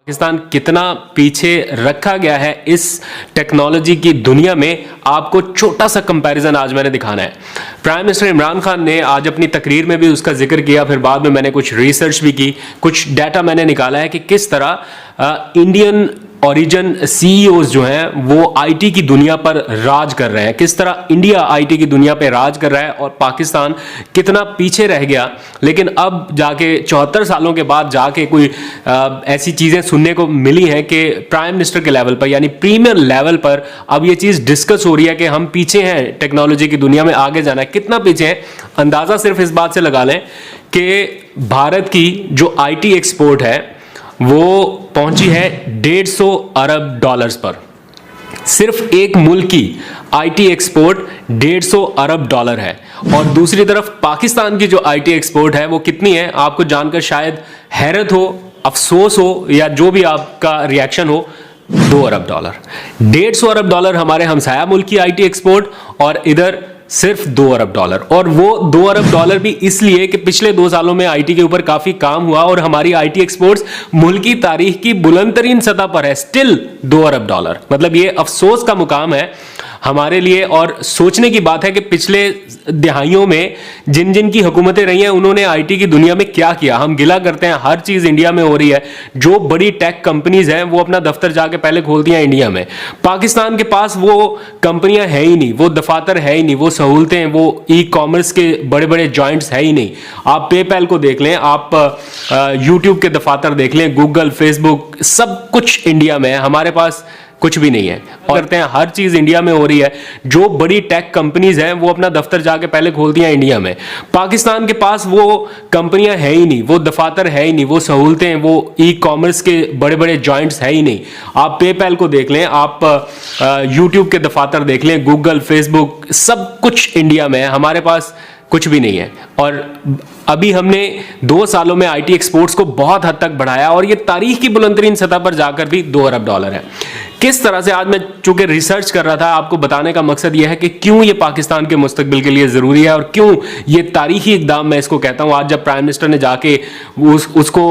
पाकिस्तान कितना पीछे रखा गया है इस टेक्नोलॉजी की दुनिया में, आपको छोटा सा कंपैरिजन आज मैंने दिखाना है। प्राइम मिनिस्टर इमरान खान ने आज अपनी तकरीर में भी उसका जिक्र किया, फिर बाद में मैंने कुछ रिसर्च भी की, कुछ डाटा मैंने निकाला है कि किस तरह इंडियन ओरिजिन सीईओज जो हैं वो आईटी की दुनिया पर राज कर रहे हैं, किस तरह इंडिया आईटी की दुनिया पे राज कर रहा है और पाकिस्तान कितना पीछे रह गया। लेकिन अब जाके 74 सालों के बाद जाके कोई ऐसी चीज़ें सुनने को मिली हैं कि प्राइम मिनिस्टर के लेवल पर यानी प्रीमियर लेवल पर अब ये चीज़ डिस्कस हो रही है कि हम पीछे हैं टेक्नोलॉजी की दुनिया में, आगे जाना है। कितना पीछे हैं अंदाज़ा सिर्फ इस बात से लगा लें कि भारत की जो आईटी एक्सपोर्ट है वो पहुंची है 150 अरब डॉलर्स पर। सिर्फ एक मुल्क की आईटी एक्सपोर्ट 150 अरब डॉलर है। और दूसरी तरफ पाकिस्तान की जो आईटी एक्सपोर्ट है वो कितनी है, आपको जानकर शायद हैरत हो, अफसोस हो या जो भी आपका रिएक्शन हो, 2 अरब डॉलर। 150 अरब डॉलर हमारे हमसाया मुल्क की आईटी एक्सपोर्ट और इधर सिर्फ 2 अरब डॉलर। और वो 2 अरब डॉलर भी इसलिए कि पिछले 2 सालों में आईटी के ऊपर काफी काम हुआ और हमारी आईटी एक्सपोर्ट्स मुल्क की तारीख की बुलंदतरीन सतह पर है, स्टिल 2 अरब डॉलर। मतलब ये अफसोस का मुकाम है हमारे लिए और सोचने की बात है कि पिछले दिहाइयों में जिन जिन की हुकूमतें रही हैं उन्होंने आईटी की दुनिया में क्या किया। हम गिला करते हैं हर चीज इंडिया में हो रही है, जो बड़ी टेक कंपनीज हैं वो अपना दफ्तर जाके पहले खोलती हैं इंडिया में। पाकिस्तान के पास वो कंपनियां है ही नहीं, वो दफातर है ही नहीं, वो सहूलतें, वो ई कॉमर्स के बड़े बड़े जॉइंट्स है ही नहीं। आप पेपैल को देख लें, आप यूट्यूब के दफातर देख लें, गूगल, फेसबुक, सब कुछ इंडिया में है, हमारे पास कुछ भी नहीं है। और करते हैं हर चीज इंडिया में हो रही है, जो बड़ी टेक कंपनीज हैं वो अपना दफ्तर जाके पहले खोलती हैं इंडिया में। पाकिस्तान के पास वो कंपनियां है ही नहीं, वो दफातर है ही नहीं, वो सहूलतें, वो ई कॉमर्स के बड़े बड़े जॉइंट्स है ही नहीं। आप पेपैल को देख लें, आप यूट्यूब के दफातर देख लें, गूगल, फेसबुक, सब कुछ इंडिया में है, हमारे पास कुछ भी नहीं है। और अभी हमने 2 सालों में आईटी एक्सपोर्ट्स को बहुत हद तक बढ़ाया और ये तारीख की बुलंदतरीन सतह पर जाकर भी 2 अरब डॉलर है। किस तरह से आज मैं चूंकि रिसर्च कर रहा था, आपको बताने का मकसद यह है कि क्यों ये पाकिस्तान के मुस्तकबिल के लिए जरूरी है और क्यों ये तारीखी इकदाम मैं इसको कहता हूं। आज जब प्राइम मिनिस्टर ने जाके उसको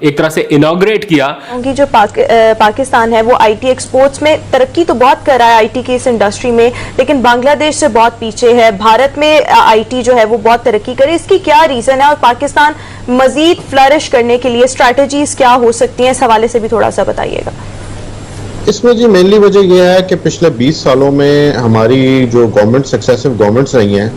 एक तरह से इनॉग्रेट किया, जो पाकिस्तान है वो आईटी एक्सपोर्ट्स में तरक्की तो बहुत कर रहा है आईटी की इस इंडस्ट्री में, लेकिन बांग्लादेश से बहुत पीछे है। भारत में आईटी जो है वो बहुत तरक्की करे, इसकी क्या रीजन है और पाकिस्तान मजीद फ्लरिश करने के लिए स्ट्रैटेजीज क्या हो सकती हैं, इस हवाले से भी थोड़ा सा बताइएगा। इसमें जी मेनली वजह यह है कि पिछले 20 सालों में हमारी जो गवर्नमेंट सक्सेसिव गवर्नमेंट्स रही हैं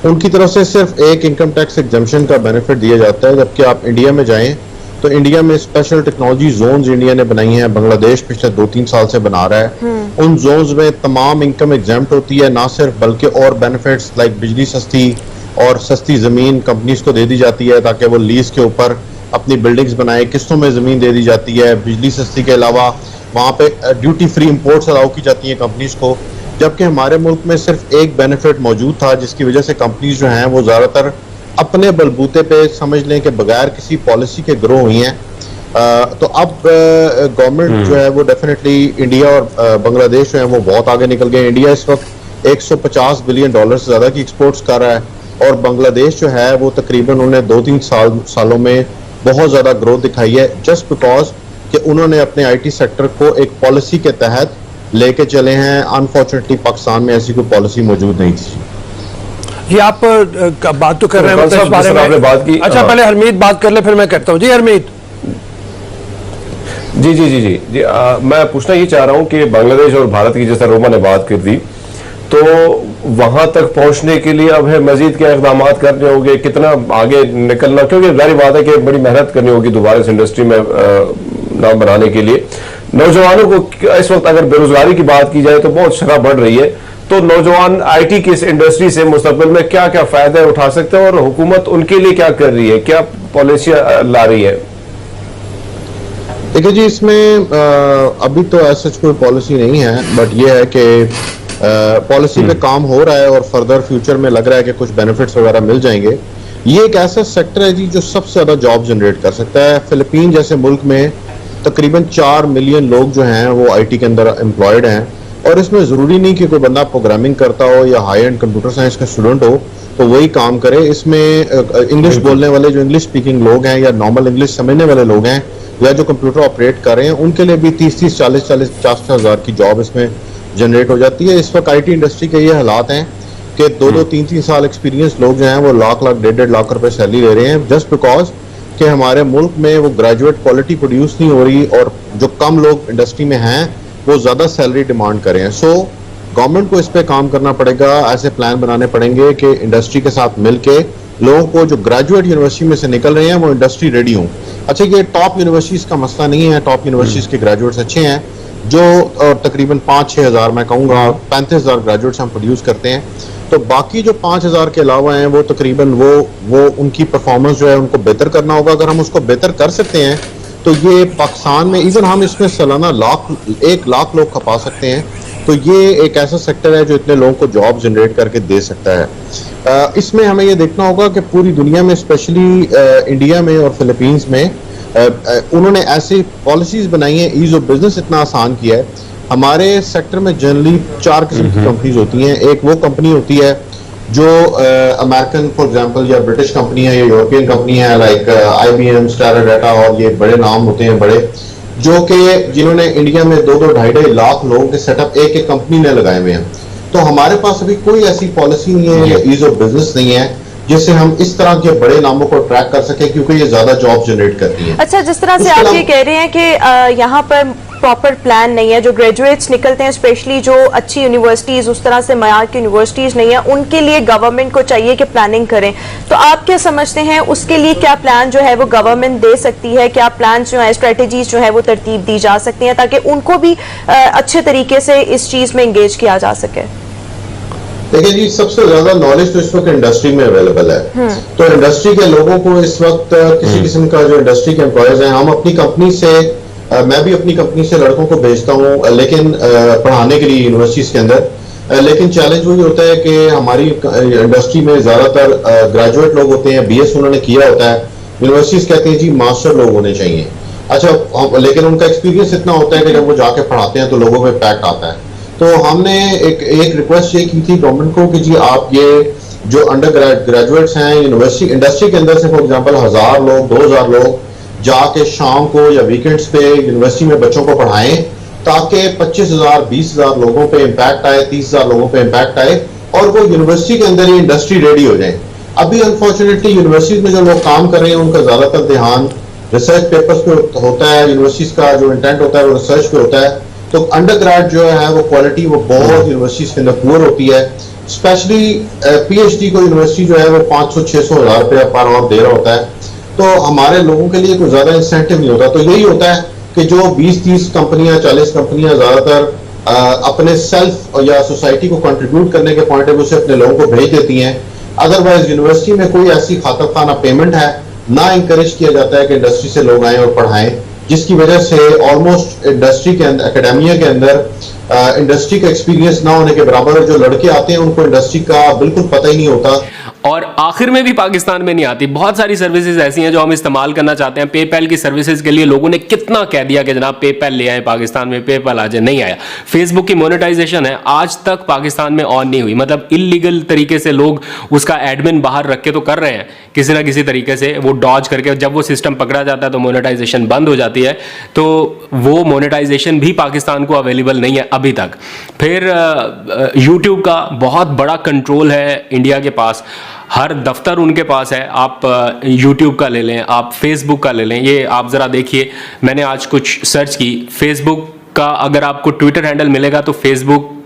उनकी तरफ से सिर्फ एक इनकम टैक्स एग्जम्पशन का बेनिफिट दिया जाता है। जबकि आप इंडिया में जाएं तो इंडिया में स्पेशल टेक्नोलॉजी जोन्स इंडिया ने बनाई हैं, बांग्लादेश पिछले 2-3 साल से बना रहा है। उन जोन्स में तमाम इनकम एग्जाम्प्ट होती है, ना सिर्फ बल्कि और बेनिफिट्स लाइक बिजली सस्ती और सस्ती जमीन कंपनीज को दे दी जाती है ताकि वो लीज के ऊपर अपनी बिल्डिंग्स बनाए, किस्तों में जमीन दे दी जाती है। बिजली सस्ती के अलावा वहाँ पे ड्यूटी फ्री इंपोर्ट्स अलाउ की जाती हैं कंपनीज को। जबकि हमारे मुल्क में सिर्फ एक बेनिफिट मौजूद था जिसकी वजह से कंपनीज जो हैं वो ज़्यादातर अपने बलबूते पे समझ लें कि बगैर किसी पॉलिसी के ग्रो हुई हैं। तो अब गवर्नमेंट जो है वो डेफिनेटली इंडिया और बांग्लादेश जो है वो बहुत आगे निकल गए। इंडिया इस वक्त 150 बिलियन डॉलर से ज़्यादा की एक्सपोर्ट्स कर रहा है और बांग्लादेश जो है वो तकरीबन उन्हें 2-3 सालों में बहुत ज़्यादा ग्रोथ दिखाई है, जस्ट बिकॉज कि उन्होंने अपने आईटी सेक्टर को एक पॉलिसी के तहत लेके चले हैं। अनफॉर्चुनेटली पाकिस्तान में ऐसी कोई पॉलिसी मौजूद नहीं थी। ये आप बात तो कर रहे हैं मतलब इस बारे में बात की। अच्छा पहले हरमीत बात कर ले फिर मैं करता हूँ। जी हरमीत। जी जी जी जी जी मैं पूछना ये चाह रहा हूँ कि बांग्लादेश और भारत की जैसा रोमा ने बात कर दी, तो वहां तक पहुंचने के लिए अब है मजीद क्या इकदाम करने होंगे, कितना आगे निकलना, क्योंकि जारी बात है कि बड़ी मेहनत करनी होगी दोबारा इस इंडस्ट्री में नाम बनाने के लिए। नौजवानों को इस वक्त अगर बेरोजगारी की बात की जाए तो बहुत शरह बढ़ रही है, तो नौजवान आईटी की इस इंडस्ट्री से मुस्तकबिल में क्या क्या फायदे उठा सकते हैं और हुकूमत उनके लिए क्या कर रही है, क्या पॉलिसियां ला रही है? देखिए जी, इसमें अभी तो ऐसा कोई पॉलिसी नहीं है, बट ये है कि पॉलिसी पे काम हो रहा है और फर्दर फ्यूचर में लग रहा है कि कुछ बेनिफिट्स वगैरह मिल जाएंगे। ये एक ऐसा सेक्टर है जी जो सबसे ज्यादा जॉब जनरेट कर सकता है। फिलीपीन जैसे मुल्क में तकरीबन 4 मिलियन लोग जो हैं वो आईटी के अंदर एम्प्लॉयड हैं और इसमें जरूरी नहीं कि कोई बंदा प्रोग्रामिंग करता हो या हाई एंड कंप्यूटर साइंस का स्टूडेंट हो तो वही काम करे। इसमें इंग्लिश बोलने वाले जो इंग्लिश स्पीकिंग लोग हैं या नॉर्मल इंग्लिश समझने वाले लोग हैं या जो कंप्यूटर ऑपरेट कर रहे हैं उनके लिए भी 30-30, 40-40, 50 हज़ार की जॉब इसमें जनरेट हो जाती है। इस वक्त आईटी इंडस्ट्री के ये हालात हैं कि 2-2, 3-3 साल एक्सपीरियंस लोग जो हैं वो लाख लाख, 1.5 लाख रुपए सैलरी ले रहे हैं, जस्ट बिकॉज कि हमारे मुल्क में वो ग्रेजुएट क्वालिटी प्रोड्यूस नहीं हो रही और जो कम लोग इंडस्ट्री में हैं वो ज़्यादा सैलरी डिमांड कर रहे हैं। सो गवर्नमेंट को इस पे काम करना पड़ेगा, ऐसे प्लान बनाने पड़ेंगे कि इंडस्ट्री के साथ मिलके लोगों को जो ग्रेजुएट यूनिवर्सिटी में से निकल रहे हैं वो इंडस्ट्री रेडी हों। अच्छा, ये टॉप यूनिवर्सिटीज़ का मसला नहीं है, टॉप यूनिवर्सिटीज़ के ग्रेजुएट्स अच्छे हैं जो तकरीबन 5-6 हज़ार, मैं कहूँगा 35,000 ग्रेजुएट्स हम प्रोड्यूस करते हैं। तो बाकी जो 5,000 के अलावा हैं वो तकरीबन वो उनकी परफॉर्मेंस जो है उनको बेहतर करना होगा। अगर हम उसको बेहतर कर सकते हैं तो ये पाकिस्तान में इवन हम इसमें सालाना 1 लाख लोग खपा सकते हैं। तो ये एक ऐसा सेक्टर है जो इतने लोगों को जॉब जनरेट करके दे सकता है। इसमें हमें ये देखना होगा कि पूरी दुनिया में, स्पेशली इंडिया में और फिलीपींस में, उन्होंने ऐसी पॉलिसीज बनाई हैं, ईज ऑफ बिजनेस इतना आसान किया है। हमारे सेक्टर में जनरली 4 किस्म की कंपनीज होती हैं। एक वो कंपनी होती है जो अमेरिकन फॉर एग्जांपल या ब्रिटिश कंपनी है या यूरोपियन कंपनी है, लाइक IBM, स्टारा डाटा, और ये बड़े नाम होते हैं बड़े, जो कि जिन्होंने इंडिया में 2-2, 2.5 लाख लोगों के सेटअप एक कंपनी ने लगाए हुए हैं। तो हमारे पास अभी कोई ऐसी पॉलिसी नहीं है या ईज ऑफ बिजनेस नहीं है जिससे हम इस तरह के बड़े नामों को ट्रैक कर सकें, क्योंकि ये ज्यादा जॉब जनरेट करती है। अच्छा, जिस तरह से आप ये कह रहे हैं कि यहाँ पर प्रॉपर प्लान नहीं है, जो ग्रेजुएट्स निकलते हैं स्पेशली जो अच्छी यूनिवर्सिटीज, उस तरह से मयार की यूनिवर्सिटीज नहीं है, उनके लिए गवर्नमेंट को चाहिए कि प्लानिंग करें। तो आप क्या समझते हैं उसके लिए क्या प्लान जो है वो गवर्नमेंट दे सकती है? क्या प्लान जो है, स्ट्रेटेजीज जो है वो तरतीब दी जा सकती हैं ताकि उनको भी अच्छे तरीके से इस चीज में इंगेज किया जा सके? देखिए जी, सबसे ज्यादा नॉलेज तो इस वक्त इंडस्ट्री में अवेलेबल है। तो इंडस्ट्री के लोगों को इस वक्त किसी किस्म का जो इंडस्ट्री के एम्प्लॉयज हैं, हम अपनी कंपनी से, मैं भी अपनी कंपनी से लड़कों को भेजता हूँ लेकिन पढ़ाने के लिए यूनिवर्सिटीज के अंदर। लेकिन चैलेंज वही होता है कि हमारी इंडस्ट्री में ज्यादातर ग्रेजुएट लोग होते हैं, BS उन्होंने किया होता है। यूनिवर्सिटीज कहते हैं जी मास्टर लोग होने चाहिए। अच्छा, लेकिन उनका एक्सपीरियंस इतना होता है कि जब वो जाके पढ़ाते हैं तो लोगों में इम्पैक्ट आता है। तो हमने एक रिक्वेस्ट ये की थी गवर्नमेंट को कि जी आप ये जो अंडर ग्रेजुएट्स हैं यूनिवर्सिटी इंडस्ट्री के अंदर से फॉर एग्जांपल 1000 लोग, 2000 लोग जाके शाम को या वीकेंड्स पे यूनिवर्सिटी में बच्चों को पढ़ाएं, ताकि 25,000, 20,000 लोगों पे इम्पैक्ट आए, 30,000 लोगों पे इम्पैक्ट आए और वो यूनिवर्सिटी के अंदर ही इंडस्ट्री रेडी हो जाए। अभी अनफॉर्चुनेटली यूनिवर्सिटी में जो लोग काम कर रहे हैं उनका ज्यादातर ध्यान रिसर्च पेपर्स पे होता है, यूनिवर्सिटीज का जो इंटेंट होता है वो रिसर्च पे होता है। तो अंडर ग्रेड जो है वो क्वालिटी वो बहुत यूनिवर्सिटीज के अंदर पुअर होती है। स्पेशली PhD को यूनिवर्सिटी जो है वो 500-600 हज़ार रुपया पर आवर दे रहा होता है। तो हमारे लोगों के लिए कोई ज्यादा इंसेंटिव नहीं होता। तो यही होता है कि जो 20-30 कंपनियां, 40 कंपनियां ज्यादातर अपने सेल्फ या सोसाइटी को कंट्रीब्यूट करने के पॉइंट ऑफ व्यू से अपने लोगों को भेज देती हैं। अदरवाइज यूनिवर्सिटी में कोई ऐसी खातर खाना पेमेंट है ना, इंकरेज किया जाता है कि इंडस्ट्री से लोग आए और पढ़ाएं, जिसकी वजह से ऑलमोस्ट इंडस्ट्री के अंदर, एकेडेमिया के अंदर इंडस्ट्री का एक्सपीरियंस ना होने के बराबर जो लड़के आते हैं उनको इंडस्ट्री का बिल्कुल पता ही नहीं होता। और आखिर में भी पाकिस्तान में नहीं आती। बहुत सारी सर्विसेज ऐसी हैं जो हम इस्तेमाल करना चाहते हैं। पेपैल की सर्विसेज के लिए लोगों ने कितना कह दिया कि जनाब पेपैल ले आए, पाकिस्तान में पेपैल आ जाए, नहीं आया। फेसबुक की मोनेटाइजेशन है, आज तक पाकिस्तान में ऑन नहीं हुई। मतलब इलीगल तरीके से लोग उसका एडमिन बाहर रख के तो कर रहे हैं किसी ना किसी तरीके से, वो डॉज करके। जब वो सिस्टम पकड़ा जाता है तो मोनेटाइजेशन बंद हो जाती है। तो वो मोनेटाइजेशन भी पाकिस्तान को अवेलेबल नहीं है अभी तक। फिर यूट्यूब का बहुत बड़ा कंट्रोल है इंडिया के पास, हर दफ्तर उनके पास है। आप YouTube का ले लें, आप Facebook का ले लें। ये आप ज़रा देखिए, मैंने आज कुछ सर्च की, Facebook का अगर आपको ट्विटर हैंडल मिलेगा तो Facebook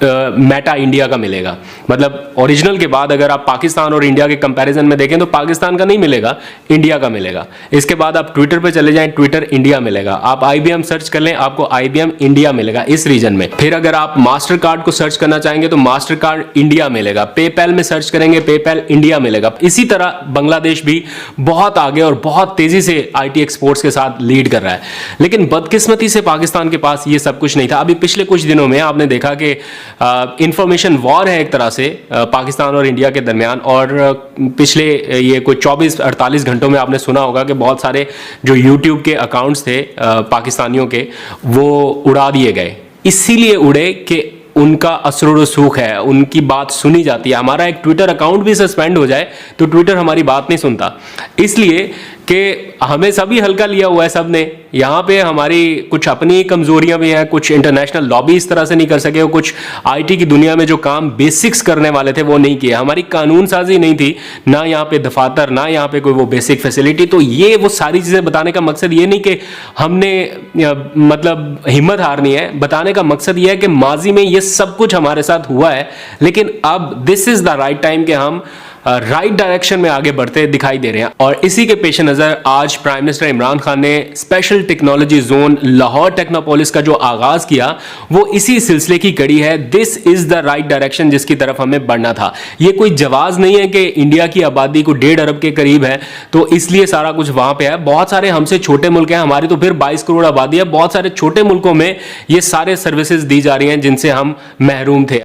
मेटा इंडिया का मिलेगा। मतलब ओरिजिनल के बाद अगर आप पाकिस्तान और इंडिया के कंपैरिजन में देखें तो पाकिस्तान का नहीं मिलेगा, इंडिया का मिलेगा। इसके बाद आप ट्विटर पे चले जाएं, ट्विटर इंडिया मिलेगा। आप IBM सर्च कर लें, आपको IBM इंडिया मिलेगा इस रीजन में। फिर अगर आप मास्टर कार्ड को सर्च करना चाहेंगे तो मास्टर कार्ड इंडिया मिलेगा। पेपैल में सर्च करेंगे, पेपैल इंडिया मिलेगा। इसी तरह बांग्लादेश भी बहुत आगे और बहुत तेजी से IT एक्सपोर्ट्स के साथ लीड कर रहा है। लेकिन बदकिस्मती से पाकिस्तान के पास ये सब कुछ नहीं था। अभी पिछले कुछ दिनों में आपने देखा कि इंफॉर्मेशन वॉर है एक तरह से पाकिस्तान और इंडिया के दरमियान। और पिछले ये कोई 24-48 घंटों में आपने सुना होगा कि बहुत सारे जो YouTube के अकाउंट्स थे पाकिस्तानियों के, वो उड़ा दिए गए। इसीलिए उड़े कि उनका असर रसूख है, उनकी बात सुनी जाती है। हमारा एक ट्विटर अकाउंट भी सस्पेंड हो जाए तो ट्विटर हमारी बात नहीं सुनता, इसलिए कि हमें सभी हल्का लिया हुआ है सबने। यहाँ पे हमारी कुछ अपनी कमजोरियां भी हैं, कुछ इंटरनेशनल लॉबी इस तरह से नहीं कर सके, और कुछ आईटी की दुनिया में जो काम बेसिक्स करने वाले थे वो नहीं किए, हमारी कानून साजी नहीं थी, ना यहाँ पे दफातर, ना यहाँ पे कोई वो बेसिक फैसिलिटी। तो ये वो सारी चीजें बताने का मकसद ये नहीं कि हमने मतलब हिम्मत हारनी है, बताने का मकसद ये है कि माजी में ये सब कुछ हमारे साथ हुआ है, लेकिन अब this is the right time कि हम राइट डायरेक्शन में आगे बढ़ते दिखाई दे रहे हैं। और इसी के पेश नज़र आज प्राइम मिनिस्टर इमरान खान ने special technology zone Lahore Technopolis का जो आगाज किया वो इसी सिलसिले की कड़ी है। This is the right direction जिसकी तरफ हमें बढ़ना था। ये कोई जवाज नहीं है कि इंडिया की आबादी को 1.5 अरब के करीब है तो इसलिए सारा कुछ वहां पे है। बहुत सारे हमसे छोटे मुल्क हैं, हमारी तो फिर 22 करोड़ आबादी है, बहुत सारे छोटे मुल्कों में ये सारे सर्विसेज दी जा रही हैं जिनसे हम महरूम थे।